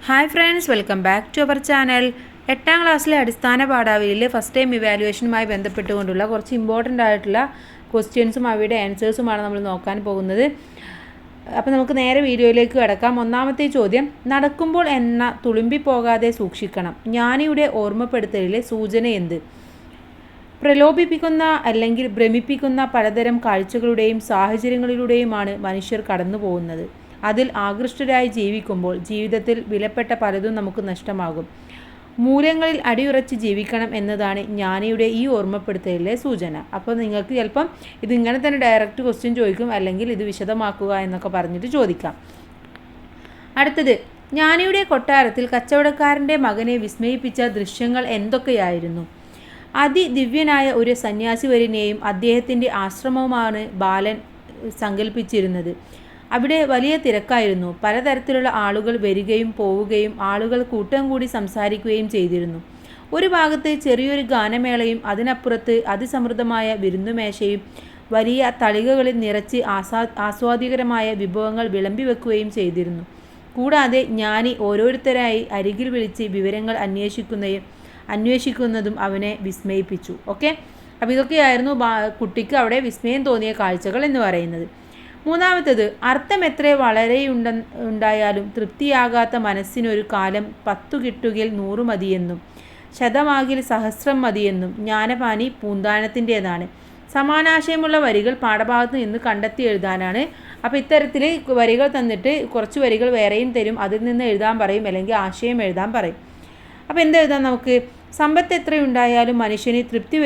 Hi friends, welcome back to our channel. 8ാം ക്ലാസ്സിലെ അടിസ്ഥാന പാഠാവലിയിലെ ഫസ്റ്റ് ടൈം ഇവാലുവേഷനുമായി ബന്ധപ്പെട്ടുകൊണ്ടുള്ള കുറച്ച് ഇമ്പോർട്ടൻ്റ് ആയിട്ടുള്ള ക്വസ്റ്റ്യൻസും അവയുടെ ആൻസേഴ്സുമാണ് നമ്മൾ നോക്കാൻ പോകുന്നത്. അപ്പോൾ നമുക്ക് നേരെ വീഡിയോയിലേക്ക് കിടക്കാം. ഒന്നാമത്തെ ചോദ്യം, നടക്കുമ്പോൾ എണ്ണ തുളുമ്പിപ്പോകാതെ സൂക്ഷിക്കണം. ജ്ഞാനിയുടെ ഓർമ്മപ്പെടുത്തലിലെ സൂചന എന്ത്? പ്രലോഭിപ്പിക്കുന്ന അല്ലെങ്കിൽ ഭ്രമിപ്പിക്കുന്ന പലതരം കാഴ്ചകളുടെയും സാഹചര്യങ്ങളിലൂടെയുമാണ് മനുഷ്യർ കടന്നു പോകുന്നത്. അതിൽ ആകൃഷ്ടരായി ജീവിക്കുമ്പോൾ ജീവിതത്തിൽ വിലപ്പെട്ട പലതും നമുക്ക് നഷ്ടമാകും. മൂല്യങ്ങളിൽ അടിയുറച്ച് ജീവിക്കണം എന്നതാണ് ജ്ഞാനിയുടെ ഈ ഓർമ്മപ്പെടുത്തലിലെ സൂചന. അപ്പോൾ നിങ്ങൾക്ക് ചിലപ്പം ഇതിങ്ങനെ തന്നെ ഡയറക്റ്റ് ക്വസ്റ്റ്യൻ ചോദിക്കും, അല്ലെങ്കിൽ ഇത് വിശദമാക്കുക എന്നൊക്കെ പറഞ്ഞിട്ട് ചോദിക്കാം. അടുത്തത്, ജ്ഞാനിയുടെ കൊട്ടാരത്തിൽ കച്ചവടക്കാരൻ്റെ മകനെ വിസ്മയിപ്പിച്ച ദൃശ്യങ്ങൾ എന്തൊക്കെയായിരുന്നു? അതിദിവ്യനായ ഒരു സന്യാസിവര്യനെയും അദ്ദേഹത്തിൻ്റെ ആശ്രമവുമാണ് ബാലൻ സങ്കല്പിച്ചിരുന്നത്. അവിടെ വലിയ തിരക്കായിരുന്നു. പലതരത്തിലുള്ള ആളുകൾ വരികയും പോവുകയും ആളുകൾ കൂട്ടം കൂടി സംസാരിക്കുകയും ചെയ്തിരുന്നു. ഒരു ഭാഗത്ത് ചെറിയൊരു ഗാനമേളയും അതിനപ്പുറത്ത് അതിസമൃദ്ധമായ വിരുന്നുമേശയും വലിയ തളികകളിൽ നിറച്ച് ആസ്വാദികരമായ വിഭവങ്ങൾ വിളമ്പി വെക്കുകയും ചെയ്തിരുന്നു. കൂടാതെ ജ്ഞാനി ഓരോരുത്തരായി അരികിൽ വിളിച്ച് വിവരങ്ങൾ അന്വേഷിക്കുന്നതും അവനെ വിസ്മയിപ്പിച്ചു. ഓക്കെ, അപ്പോൾ ഇതൊക്കെയായിരുന്നു കുട്ടിക്ക് അവിടെ വിസ്മയം തോന്നിയ കാഴ്ചകൾ എന്ന് പറയുന്നത്. മൂന്നാമത്തേത്, അർത്ഥം എത്ര ഉണ്ടായാലും തൃപ്തിയാകാത്ത മനസ്സിനൊരു കാലം 10 കിട്ടുകിൽ 100 മതിയെന്നും ശതമാകിൽ സഹസ്രം മതിയെന്നും ജ്ഞാനപാനി പൂന്താനത്തിൻ്റേതാണ്. സമാനാശയമുള്ള വരികൾ പാഠഭാഗത്ത് നിന്ന് കണ്ടെത്തി എഴുതാനാണ്. അപ്പോൾ ഇത്തരത്തിൽ വരികൾ തന്നിട്ട് കുറച്ച് വരികൾ വേറെയും തരും, അതിൽ നിന്ന് എഴുതാൻ പറയും, അല്ലെങ്കിൽ ആശയം എഴുതാൻ പറയും. അപ്പോൾ എന്തെഴുതാം നമുക്ക്? സമ്പത്ത് എത്രയുണ്ടായാലും മനുഷ്യന് തൃപ്തി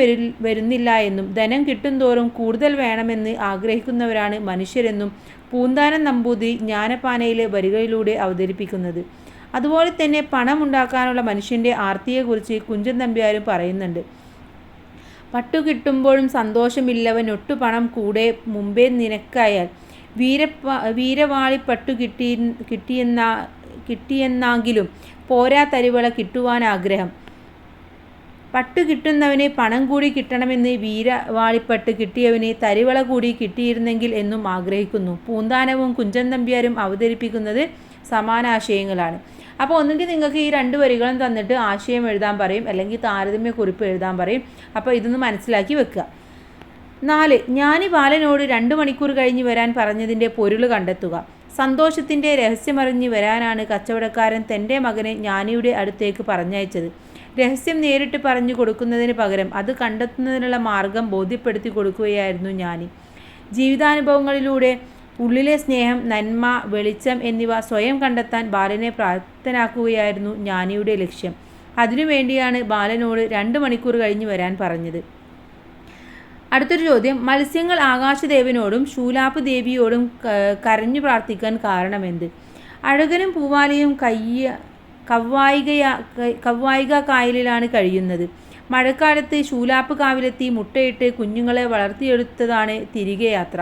വരുന്നില്ല എന്നും ധനം കിട്ടുംതോറും കൂടുതൽ വേണമെന്ന് ആഗ്രഹിക്കുന്നവരാണ് മനുഷ്യരെന്നും പൂന്താനം നമ്പൂതിരി ജ്ഞാനപാനയിലെ വരികളിലൂടെ അവതരിപ്പിക്കുന്നത്. അതുപോലെ തന്നെ പണം ഉണ്ടാക്കാനുള്ള മനുഷ്യൻ്റെ ആർത്തിയെക്കുറിച്ച് കുഞ്ചൻ നമ്പ്യാരും പറയുന്നുണ്ട്. പട്ടു കിട്ടുമ്പോഴും സന്തോഷമില്ലവനൊട്ടു പണം കൂടെ മുമ്പേ നിനക്കായാൽ വീരവാളിപ്പട്ടു കിട്ടിയെന്നാകിലും പോരാ തരിവള കിട്ടുവാൻ ആഗ്രഹം. പട്ടു കിട്ടുന്നവന് പണം കൂടി കിട്ടണമെന്ന് വീരവാളിപ്പട്ട് കിട്ടിയവന് തരിവള കൂടി കിട്ടിയിരുന്നെങ്കിൽ എന്നും ആഗ്രഹിക്കുന്നു. പൂന്താനവും കുഞ്ചൻ നമ്പ്യാരും അവതരിപ്പിക്കുന്നത് സമാനാശയങ്ങളാണ്. അപ്പോൾ ഒന്നുകിൽ നിങ്ങൾക്ക് ഈ 2 വരികളും തന്നിട്ട് ആശയം എഴുതാൻ പറയും, അല്ലെങ്കിൽ താരതമ്യ കുറിപ്പ് എഴുതാൻ പറയും. അപ്പോൾ ഇതൊന്ന് മനസ്സിലാക്കി വെക്കുക. 4, ജ്ഞാനി ബാലനോട് 2 മണിക്കൂർ കഴിഞ്ഞ് വരാൻ പറഞ്ഞതിൻ്റെ പൊരുൾ കണ്ടെത്തുക. സന്തോഷത്തിൻ്റെ രഹസ്യമറിഞ്ഞ് വരാനാണ് കച്ചവടക്കാരൻ തൻ്റെ മകനെ ജ്ഞാനിയുടെ അടുത്തേക്ക് പറഞ്ഞയച്ചത്. രഹസ്യം നേരിട്ട് പറഞ്ഞു കൊടുക്കുന്നതിന് പകരം അത് കണ്ടെത്തുന്നതിനുള്ള മാർഗം ബോധ്യപ്പെടുത്തി കൊടുക്കുകയായിരുന്നു ജ്ഞാനി. ജീവിതാനുഭവങ്ങളിലൂടെ ഉള്ളിലെ സ്നേഹം, നന്മ, വെളിച്ചം എന്നിവ സ്വയം കണ്ടെത്താൻ ബാലനെ പ്രാപ്തനാക്കുകയായിരുന്നു ജ്ഞാനിയുടെ ലക്ഷ്യം. അതിനുവേണ്ടിയാണ് ബാലനോട് 2 മണിക്കൂർ കഴിഞ്ഞ് വരാൻ പറഞ്ഞത്. അടുത്തൊരു ചോദ്യം, മത്സ്യങ്ങൾ ആകാശദേവനോടും ശൂലാപ്പ് ദേവിയോടും കരഞ്ഞു പ്രാർത്ഥിക്കാൻ കാരണമെന്ത്? അഴകനും പൂവാലിയും കവ്വായിക കായലിലാണ് കഴിയുന്നത്. മഴക്കാലത്ത് ശൂലാപ്പ് കാവിലെത്തി മുട്ടയിട്ട് കുഞ്ഞുങ്ങളെ വളർത്തിയെടുത്തതാണ് തിരികെ യാത്ര.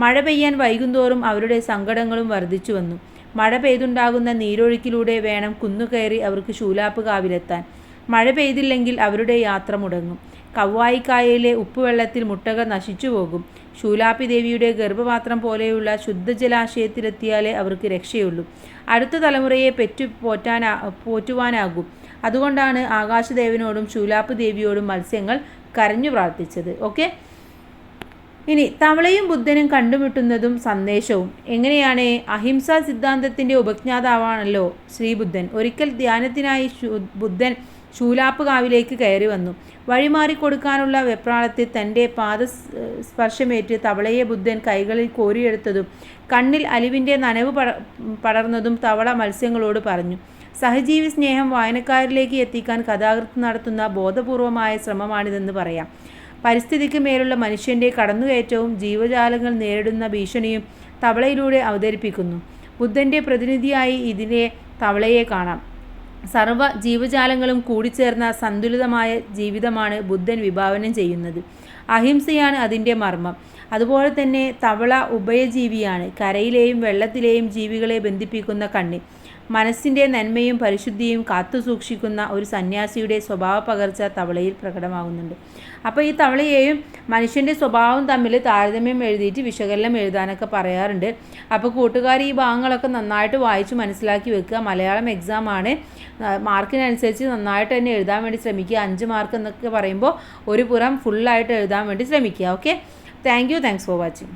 മഴ പെയ്യാൻ വൈകുന്തോറും അവരുടെ സങ്കടങ്ങളും വർദ്ധിച്ചു വന്നു. മഴ പെയ്തുണ്ടാകുന്ന നീരൊഴുക്കിലൂടെ വേണം കുന്നുകയറി അവർക്ക് ശൂലാപ്പ് കാവിലെത്താൻ. മഴ പെയ്തില്ലെങ്കിൽ അവരുടെ യാത്ര മുടങ്ങും. കവ്വായിക്കായലിലെ ഉപ്പുവെള്ളത്തിൽ മുട്ടകൾ നശിച്ചു പോകും. ശൂലാപ്പി ദേവിയുടെ ഗർഭപാത്രം പോലെയുള്ള ശുദ്ധജലാശയത്തിലെത്തിയാലേ അവർക്ക് രക്ഷയുള്ളൂ. അടുത്ത തലമുറയെ പോറ്റുവാനാകും. അതുകൊണ്ടാണ് ആകാശദേവനോടും ശൂലാപ്പ് ദേവിയോടും മത്സ്യങ്ങൾ കരഞ്ഞു പ്രാർത്ഥിച്ചത്. ഓക്കെ, ഇനി തവളയും ബുദ്ധനും കണ്ടുമുട്ടുന്നതും സന്ദേശവും എങ്ങനെയാണ്? അഹിംസാ സിദ്ധാന്തത്തിൻ്റെ ഉപജ്ഞാതാവാണല്ലോ ശ്രീബുദ്ധൻ. ഒരിക്കൽ ധ്യാനത്തിനായി ബുദ്ധൻ ശൂലാപ്പ് കാവിലേക്ക് കയറി വന്നു. വഴിമാറിക്കൊടുക്കാനുള്ള വെപ്രാളത്തിൽ തൻ്റെ പാദസ്പർശമേറ്റ് തവളയെ ബുദ്ധൻ കൈകളിൽ കോരിയെടുത്തതും കണ്ണിൽ അലിവിൻ്റെ നനവ് പടർന്നതും തവള മത്സ്യങ്ങളോട് പറഞ്ഞു. സഹജീവി സ്നേഹം വായനക്കാരിലേക്ക് എത്തിക്കാൻ കഥാകൃത്ത് നടത്തുന്ന ബോധപൂർവമായ ശ്രമമാണിതെന്ന് പറയാം. പരിസ്ഥിതിക്ക് മേലുള്ള മനുഷ്യൻ്റെ കടന്നുകയറ്റവും ജീവജാലങ്ങൾ നേരിടുന്ന ഭീഷണിയും തവളയിലൂടെ അവതരിപ്പിക്കുന്നു. ബുദ്ധൻ്റെ പ്രതിനിധിയായി ഇതിലെ തവളയെ കാണാം. സർവ്വ ജീവജാലങ്ങളും കൂടിച്ചേർന്ന സന്തുലിതമായ ജീവിതമാണ് ബുദ്ധൻ വിഭാവനം ചെയ്യുന്നത്. അഹിംസയാണ് അതിൻ്റെ മർമ്മം. അതുപോലെ തന്നെ തവള ഉഭയജീവിയാണ്. കരയിലെയും വെള്ളത്തിലെയും ജീവികളെ ബന്ധിപ്പിക്കുന്ന കണ്ണി. മനസ്സിൻ്റെ നന്മയും പരിശുദ്ധിയും കാത്തു സൂക്ഷിക്കുന്ന ഒരു സന്യാസിയുടെ സ്വഭാവ പകർച്ച തവളയിൽ പ്രകടമാകുന്നുണ്ട്. അപ്പോൾ ഈ തവളയെയും മനുഷ്യൻ്റെ സ്വഭാവം തമ്മിൽ താരതമ്യം എഴുതിയിട്ട് വിശകലനം എഴുതാനൊക്കെ പറയാറുണ്ട്. അപ്പോൾ കൂട്ടുകാർ ഈ ഭാഗങ്ങളൊക്കെ നന്നായിട്ട് വായിച്ച് മനസ്സിലാക്കി വെക്കുക. മലയാളം എക്സാമാണ്, മാർക്കിനനുസരിച്ച് നന്നായിട്ട് തന്നെ എഴുതാൻ വേണ്ടി ശ്രമിക്കുക. 5 മാർക്ക് എന്നൊക്കെ പറയുമ്പോൾ ഒരു പുറം ഫുള്ളായിട്ട് എഴുതാൻ വേണ്ടി ശ്രമിക്കുക. Okay, thanks for watching.